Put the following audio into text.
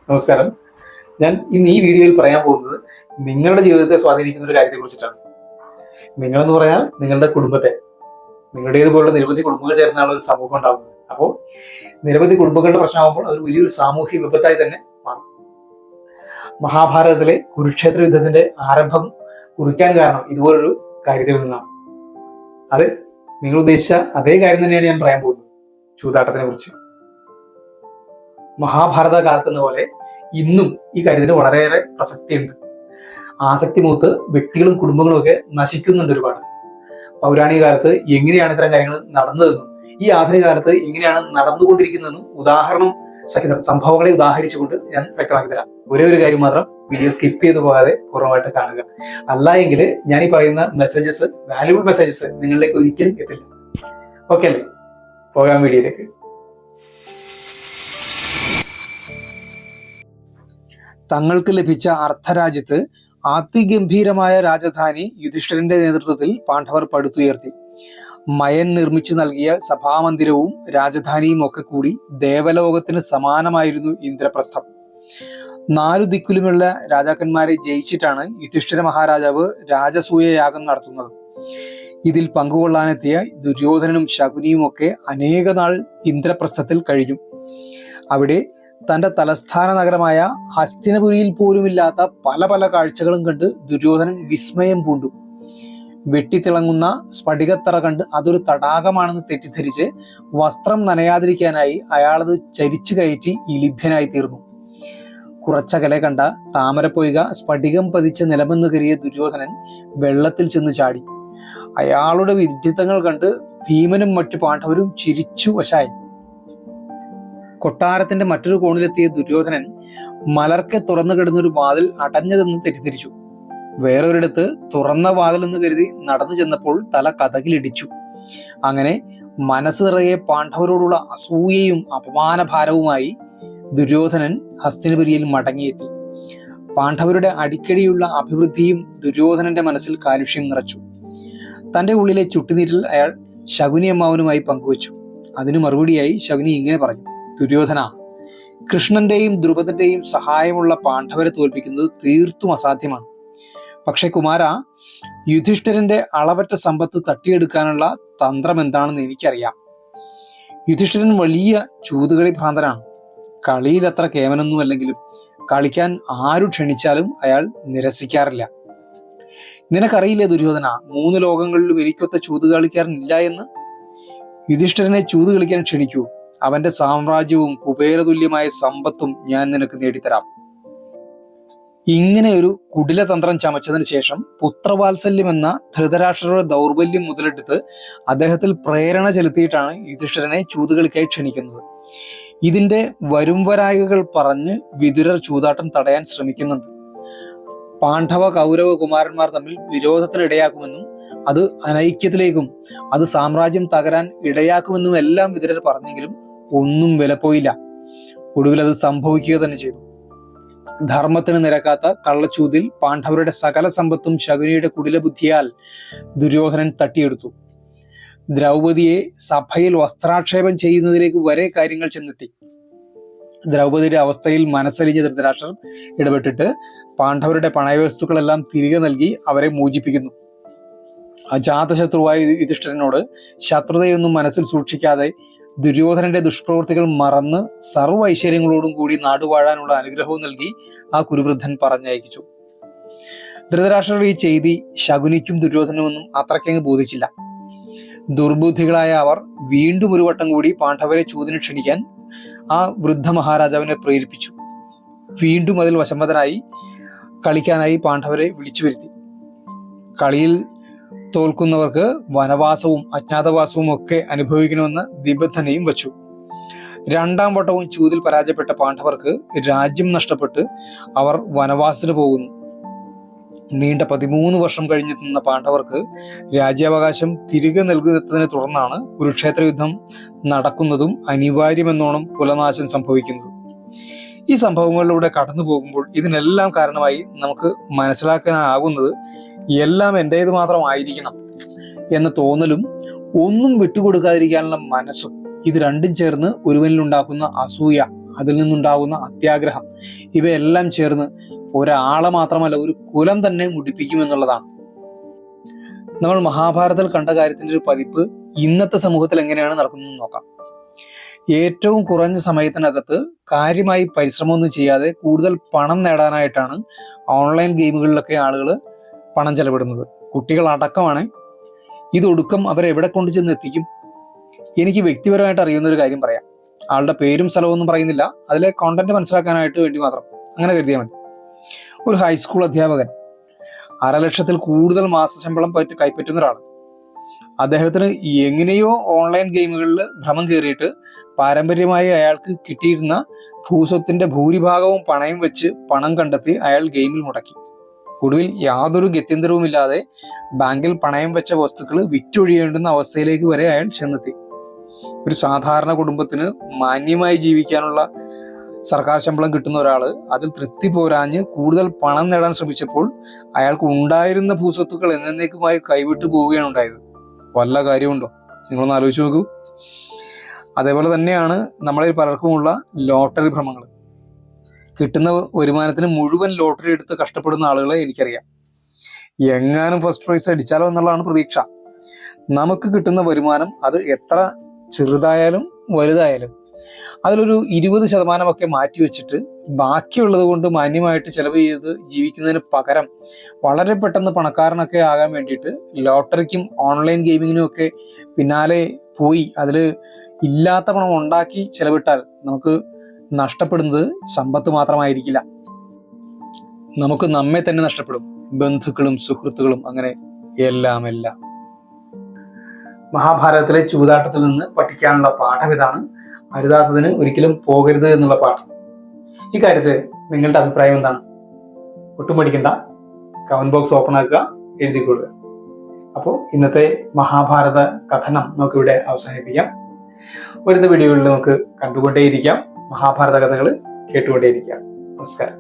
നമസ്കാരം. ഞാൻ ഇന്ന് ഈ വീഡിയോയിൽ പറയാൻ പോകുന്നത് നിങ്ങളുടെ ജീവിതത്തെ സ്വാധീനിക്കുന്ന ഒരു കാര്യത്തെ കുറിച്ചിട്ടാണ്. നിങ്ങളെന്ന് പറഞ്ഞാൽ നിങ്ങളുടെ കുടുംബത്തെ, നിങ്ങളുടേതുപോലുള്ള നിരവധി കുടുംബങ്ങൾ ചേർന്നാണ് ഒരു സമൂഹം ഉണ്ടാകുന്നത്. അപ്പോൾ നിരവധി കുടുംബങ്ങളുടെ പ്രശ്നമാകുമ്പോൾ അത് വലിയൊരു സാമൂഹ്യ വിപത്തായി തന്നെ മാറും. മഹാഭാരതത്തിലെ കുരുക്ഷേത്ര യുദ്ധത്തിന്റെ ആരംഭം കുറിക്കാൻ കാരണം ഇതുപോലൊരു കാര്യത്തിൽ നിന്നാണ്. അത് നിങ്ങൾ ഉദ്ദേശിച്ച അതേ കാര്യം തന്നെയാണ് ഞാൻ പറയാൻ പോകുന്നത്, ചൂതാട്ടത്തിനെ കുറിച്ച്. മഹാഭാരത കാലത്തെന്ന പോലെ ഇന്നും ഈ കാര്യത്തിന് വളരെയേറെ പ്രസക്തിയുണ്ട്. ആസക്തി മൂത്ത് വ്യക്തികളും കുടുംബങ്ങളും ഒക്കെ നശിക്കുന്നുണ്ട് ഒരുപാട്. പൗരാണിക കാലത്ത് എങ്ങനെയാണ് ഇത്തരം കാര്യങ്ങൾ നടന്നതെന്നും ഈ ആധുനിക കാലത്ത് എങ്ങനെയാണ് നടന്നുകൊണ്ടിരിക്കുന്നതെന്നും ഉദാഹരണം സഹിതം സംഭവങ്ങളെ ഉദാഹരിച്ചുകൊണ്ട് ഞാൻ വ്യക്തമാക്കി തരാം. ഒരേ ഒരു കാര്യം മാത്രം വീഡിയോ സ്കിപ്പ് ചെയ്തു പോകാതെ പൂർണ്ണമായിട്ട് കാണുക. അല്ല എങ്കിൽ ഞാൻ ഈ പറയുന്ന മെസ്സേജസ്, വാല്യുബിൾ മെസ്സേജസ് നിങ്ങളിലേക്ക് ഒരിക്കലും എത്തില്ല. ഓക്കെ അല്ലേ? പോകാം വീഡിയോയിലേക്ക്. തങ്ങൾക്ക് ലഭിച്ച അർദ്ധരാജ്യത്ത് അതിഗംഭീരമായ രാജധാനി യുധിഷ്ഠിരന്റെ നേതൃത്വത്തിൽ പാണ്ഡവർ പടുത്തുയർത്തി. മയൻ നിർമ്മിച്ചു നൽകിയ സഭാമന്ദിരവും രാജധാനിയും ഒക്കെ കൂടി ദേവലോകത്തിന് സമാനമായിരുന്നു ഇന്ദ്രപ്രസ്ഥം. 4 ദിക്കിലുമുള്ള രാജാക്കന്മാരെ ജയിച്ചിട്ടാണ് യുധിഷ്ഠിര മഹാരാജാവ് രാജസൂയ യാഗം നടത്തുന്നത്. ഇതിൽ പങ്കുകൊള്ളാനെത്തിയ ദുര്യോധനനും ശകുനിയും ഒക്കെ അനേക നാൾ ഇന്ദ്രപ്രസ്ഥത്തിൽ കഴിഞ്ഞു. അവിടെ തന്റെ തലസ്ഥാന നഗരമായ ഹസ്തിനപുരിയിൽ പോലുമില്ലാത്ത പല പല കാഴ്ചകളും കണ്ട് ദുര്യോധനൻ വിസ്മയം പൂണ്ടു. വെട്ടിത്തിളങ്ങുന്ന സ്ഫടികത്തറ കണ്ട് അതൊരു തടാകമാണെന്ന് തെറ്റിദ്ധരിച്ച് വസ്ത്രം നനയാതിരിക്കാനായി അയാളത് ചരിച്ചു കയറ്റി ഇളിഭ്യനായി തീർന്നു. കുറച്ചകലെ കണ്ട താമരപ്പൊയ്ക സ്ഫടികം പതിച്ച് നിലമെന്ന് കയറിയ ദുര്യോധനൻ വെള്ളത്തിൽ ചെന്ന് ചാടി. അയാളുടെ വിഡ്ഢിത്തങ്ങൾ കണ്ട് ഭീമനും മറ്റു പാണ്ഡവരും ചിരിച്ചു വശായി. കൊട്ടാരത്തിന്റെ മറ്റൊരു കോണിലെത്തിയ ദുര്യോധനൻ മലർക്കെ തുറന്നു കിടന്നൊരു വാതിൽ അടഞ്ഞതെന്ന് തെറ്റിദ്ധരിച്ചു. വേറൊരിടത്ത് തുറന്ന വാതിലെന്ന് കരുതി നടന്നു ചെന്നപ്പോൾ തല കതകിലിടിച്ചു. അങ്ങനെ മനസ്സ് നിറയെ പാണ്ഡവരോടുള്ള അസൂയയും അപമാനഭാരവുമായി ദുര്യോധനൻ ഹസ്തിനപുരിയിൽ മടങ്ങിയെത്തി. പാണ്ഡവരുടെ അടിക്കടിയുള്ള അഭിവൃദ്ധിയും ദുര്യോധനന്റെ മനസ്സിൽ കാലുഷ്യം നിറച്ചു. തന്റെ ഉള്ളിലെ ചുട്ടുനീരിൽ അയാൾ ശകുനി അമ്മാവനുമായി പങ്കുവച്ചു. അതിനു മറുപടിയായി ശകുനി ഇങ്ങനെ പറഞ്ഞു: ദുര്യോധന, കൃഷ്ണന്റെയും ദ്രുപദന്റെയും സഹായമുള്ള പാണ്ഡവരെ തോൽപ്പിക്കുന്നത് തീർത്തും അസാധ്യമാണ്. പക്ഷെ കുമാര, യുധിഷ്ഠിരന്റെ അളവറ്റ സമ്പത്ത് തട്ടിയെടുക്കാനുള്ള തന്ത്രം എന്താണെന്ന് എനിക്കറിയാം. യുധിഷ്ഠിരൻ വലിയ ചൂതുകളി ഭ്രാന്തനാണ്. കളിയിൽ അത്ര കേവനൊന്നുമല്ലെങ്കിലും കളിക്കാൻ ആരു ക്ഷണിച്ചാലും അയാൾ നിരസിക്കാറില്ല. നിനക്കറിയില്ലേ ദുര്യോധന, 3 ലോകങ്ങളിലും എനിക്കൊത്ത ചൂത് കളിക്കാരനില്ല എന്ന്? യുധിഷ്ഠിരനെ ചൂത് കളിക്കാൻ ക്ഷണിക്കൂ. അവന്റെ സാമ്രാജ്യവും കുബേരതുല്യമായ സമ്പത്തും ഞാൻ നിനക്ക് നേടിത്തരാം. ഇങ്ങനെ ഒരു കുടിലതന്ത്രം ചമച്ചതിന് ശേഷം പുത്രവാത്സല്യം എന്ന ധൃതരാഷ്ട്രരുടെ ദൗർബല്യം മുതലെടുത്ത് അദ്ദേഹത്തിൽ പ്രേരണ ചെലുത്തിയിട്ടാണ് യുധിഷ്ഠിരനെ ചൂതുകളിക്കായി ക്ഷണിക്കുന്നത്. ഇതിന്റെ വരുംവരായികൾ പറഞ്ഞ് വിതുരർ ചൂതാട്ടം തടയാൻ ശ്രമിക്കുന്നുണ്ട്. പാണ്ഡവ കൗരവ കുമാരന്മാർ തമ്മിൽ വിരോധത്തിനിടയാക്കുമെന്നും അത് അനൈക്യത്തിലേക്കും അത് സാമ്രാജ്യം തകരാൻ ഇടയാക്കുമെന്നും എല്ലാം വിതുരർ പറഞ്ഞെങ്കിലും ഒന്നും വിലപ്പോയില്ല. ഒടുവിൽ അത് സംഭവിക്കുക തന്നെ ചെയ്തു. ധർമ്മത്തിന് നിരക്കാത്ത കള്ളച്ചൂതിൽ പാണ്ഡവരുടെ സകല സമ്പത്തും ശകുനിയുടെ കുടിലബുദ്ധിയാൽ ദുര്യോധനൻ തട്ടിയെടുത്തു. ദ്രൗപദിയെ സഭയിൽ വസ്ത്രാക്ഷേപം ചെയ്യുന്നതിലേക്ക് വരെ കാര്യങ്ങൾ ചെന്നെത്തി. ദ്രൗപദിയുടെ അവസ്ഥയിൽ മനസ്സലിഞ്ഞ ധൃതരാഷ്ട്രർ ഇടപെട്ടിട്ട് പാണ്ഡവരുടെ പണയവസ്തുക്കളെല്ലാം തിരികെ നൽകി അവരെ മോചിപ്പിക്കുന്നു. അജാതശത്രുവായ യുധിഷ്ഠിരനോട് ശത്രുതയൊന്നും മനസ്സിൽ സൂക്ഷിക്കാതെ ദുര്യോധനന്റെ ദുഷ്പ്രവൃത്തികൾ മറന്ന് സർവ്വ ഐശ്വര്യങ്ങളോടും കൂടി നാടുവാഴാനുള്ള അനുഗ്രഹവും നൽകി ആ കുരുവൃദ്ധൻ പറഞ്ഞയച്ചു. ധൃതരാഷ്ട്രരുടെ ഈ ചെയ്തി ശകുനിക്കും ദുര്യോധനൊന്നും അത്രയ്ക്കങ്ങ് ബോധിച്ചില്ല. ദുർബുദ്ധികളായ അവർ വീണ്ടും ഒരു വട്ടം കൂടി പാണ്ഡവരെ ചൂതിന് ക്ഷണിക്കാൻ ആ വൃദ്ധ മഹാരാജാവിനെ പ്രേരിപ്പിച്ചു. വീണ്ടും അതിൽ വശംവദനായി കളിക്കാനായി പാണ്ഡവരെ വിളിച്ചു വരുത്തി. കളിയിൽ തോൽക്കുന്നവർക്ക് വനവാസവും അജ്ഞാതവാസവും ഒക്കെ അനുഭവിക്കണമെന്ന് നിബന്ധനയും വച്ചു. 2ാം വട്ടവും ചൂതിൽ പരാജയപ്പെട്ട പാണ്ഡവർക്ക് രാജ്യം നഷ്ടപ്പെട്ട് അവർ വനവാസത്തിന് പോകുന്നു. നീണ്ട 13 വർഷം കഴിഞ്ഞു നിന്ന പാണ്ഡവർക്ക് രാജ്യാവകാശം തിരികെ നൽകുന്നതിനെ തുടർന്നാണ് കുരുക്ഷേത്ര യുദ്ധം നടക്കുന്നതും അനിവാര്യമെന്നോണം കുലനാശം സംഭവിക്കുന്നതും. ഈ സംഭവങ്ങളിലൂടെ കടന്നു പോകുമ്പോൾ ഇതിനെല്ലാം കാരണമായി നമുക്ക് മനസ്സിലാക്കാനാകുന്നത് എല്ലാം എന്റേത് മാത്രമായിരിക്കണം എന്ന തോന്നലും ഒന്നും വിട്ടുകൊടുക്കാതിരിക്കാനുള്ള മനസ്സും, ഇത് രണ്ടും ചേർന്ന് ഒരുവനിൽ ഉണ്ടാക്കുന്ന അസൂയ, അതിൽ നിന്നുണ്ടാകുന്ന അത്യാഗ്രഹം, ഇവയെല്ലാം ചേർന്ന് ഒരാളെ മാത്രമല്ല ഒരു കുലം തന്നെ മുടിപ്പിക്കുമെന്നുള്ളതാണ്. നമ്മൾ മഹാഭാരതത്തിൽ കണ്ട കാര്യത്തിന്റെ ഒരു പതിപ്പ് ഇന്നത്തെ സമൂഹത്തിൽ എങ്ങനെയാണ് നടക്കുന്നതെന്ന് നോക്കാം. ഏറ്റവും കുറഞ്ഞ സമയത്തിനകത്ത് കാര്യമായി പരിശ്രമമൊന്നും ചെയ്യാതെ കൂടുതൽ പണം നേടാനായിട്ടാണ് ഓൺലൈൻ ഗെയിമുകളിലൊക്കെ ആളുകൾ പണം ചെലവിടുന്നത്. കുട്ടികൾ അടക്കമാണ്. ഇതൊടുക്കം അവരെ എവിടെ കൊണ്ടു ചെന്ന് എത്തിക്കും? എനിക്ക് വ്യക്തിപരമായിട്ട് അറിയുന്ന ഒരു കാര്യം പറയാം. ആളുടെ പേരും സ്ഥലവും ഒന്നും പറയുന്നില്ല, അതിലെ കോണ്ടന്റ് മനസ്സിലാക്കാനായിട്ട് വേണ്ടി മാത്രം അങ്ങനെ കരുതിയാൽ മതി. ഒരു ഹൈസ്കൂൾ അധ്യാപകൻ 1,50,000 കൂടുതൽ മാസശമ്പളം കൈപ്പറ്റുന്ന ഒരാൾ. അദ്ദേഹത്തിന് എങ്ങനെയോ ഓൺലൈൻ ഗെയിമുകളിൽ ഭ്രമം കയറിയിട്ട് പാരമ്പര്യമായി അയാൾക്ക് കിട്ടിയിരുന്ന ഭൂസ്വത്തിന്റെ ഭൂരിഭാഗവും പണയം വെച്ച് പണം കണ്ടെത്തി അയാൾ ഗെയിമിൽ മുടക്കി. ഒടുവിൽ യാതൊരു ഗത്യന്തരവുമില്ലാതെ ബാങ്കിൽ പണയം വെച്ച വസ്തുക്കൾ വിറ്റൊഴിയേണ്ടുന്ന അവസ്ഥയിലേക്ക് വരെ അയാൾ ചെന്നെത്തി. ഒരു സാധാരണ കുടുംബത്തിന് മാന്യമായി ജീവിക്കാനുള്ള സർക്കാർ ശമ്പളം കിട്ടുന്ന ഒരാൾ അതിൽ തൃപ്തി പോരാഞ്ഞ് കൂടുതൽ പണം നേടാൻ ശ്രമിച്ചപ്പോൾ അയാൾക്ക് ഉണ്ടായിരുന്ന ഭൂസ്വത്തുക്കൾ എന്നേക്കുമായി കൈവിട്ടു പോവുകയാണ് ഉണ്ടായത്. വല്ല കാര്യമുണ്ടോ? നിങ്ങളൊന്ന് ആലോചിച്ച് നോക്കൂ. അതേപോലെ തന്നെയാണ് നമ്മളിൽ പലർക്കുമുള്ള ലോട്ടറി ഭ്രമങ്ങൾ. കിട്ടുന്ന വരുമാനത്തിന് മുഴുവൻ ലോട്ടറി എടുത്ത് കഷ്ടപ്പെടുന്ന ആളുകളെ എനിക്കറിയാം. എങ്ങാനും ഫസ്റ്റ് പ്രൈസ് അടിച്ചാലോ എന്നുള്ളതാണ് പ്രതീക്ഷ. നമുക്ക് കിട്ടുന്ന വരുമാനം അത് എത്ര ചെറുതായാലും വലുതായാലും അതിലൊരു 20% മാറ്റിവെച്ചിട്ട് ബാക്കിയുള്ളത് കൊണ്ട് മാന്യമായിട്ട് ചെലവ് ചെയ്ത് ജീവിക്കുന്നതിന് പകരം വളരെ പെട്ടെന്ന് പണക്കാരനൊക്കെ ആകാൻ വേണ്ടിയിട്ട് ലോട്ടറിക്കും ഓൺലൈൻ ഗെയിമിങ്ങിനും ഒക്കെ പിന്നാലെ പോയി അതിൽ ഇല്ലാത്ത പണം ഉണ്ടാക്കി ചെലവിട്ടാൽ നമുക്ക് നഷ്ടപ്പെടുന്നത് സമ്പത്ത് മാത്രമായിരിക്കില്ല, നമുക്ക് നമ്മെ തന്നെ നഷ്ടപ്പെടും, ബന്ധുക്കളും സുഹൃത്തുക്കളും, അങ്ങനെ എല്ലാം. മഹാഭാരതത്തിലെ ചൂതാട്ടത്തിൽ നിന്ന് പഠിക്കാനുള്ള പാഠം ഇതാണ്: അരുതാത്തതിന് ഒരിക്കലും പോകരുത് എന്നുള്ള പാഠം. ഈ കാര്യത്തിൽ നിങ്ങളുടെ അഭിപ്രായം എന്താണ്? ഒട്ടും പഠിക്കണ്ട, കമന്റ് ബോക്സ് ഓപ്പൺ ആക്കുക, എഴുതിക്കൊള്ളുക. അപ്പോൾ ഇന്നത്തെ മഹാഭാരത കഥനം നമുക്കിവിടെ അവസാനിപ്പിക്കാം. വരുന്ന വീഡിയോകളിൽ നമുക്ക് കണ്ടുകൊണ്ടേയിരിക്കാം, മഹാഭാരത കഥകൾ കേട്ടുകൊണ്ടേയിരിക്കാം. നമസ്കാരം.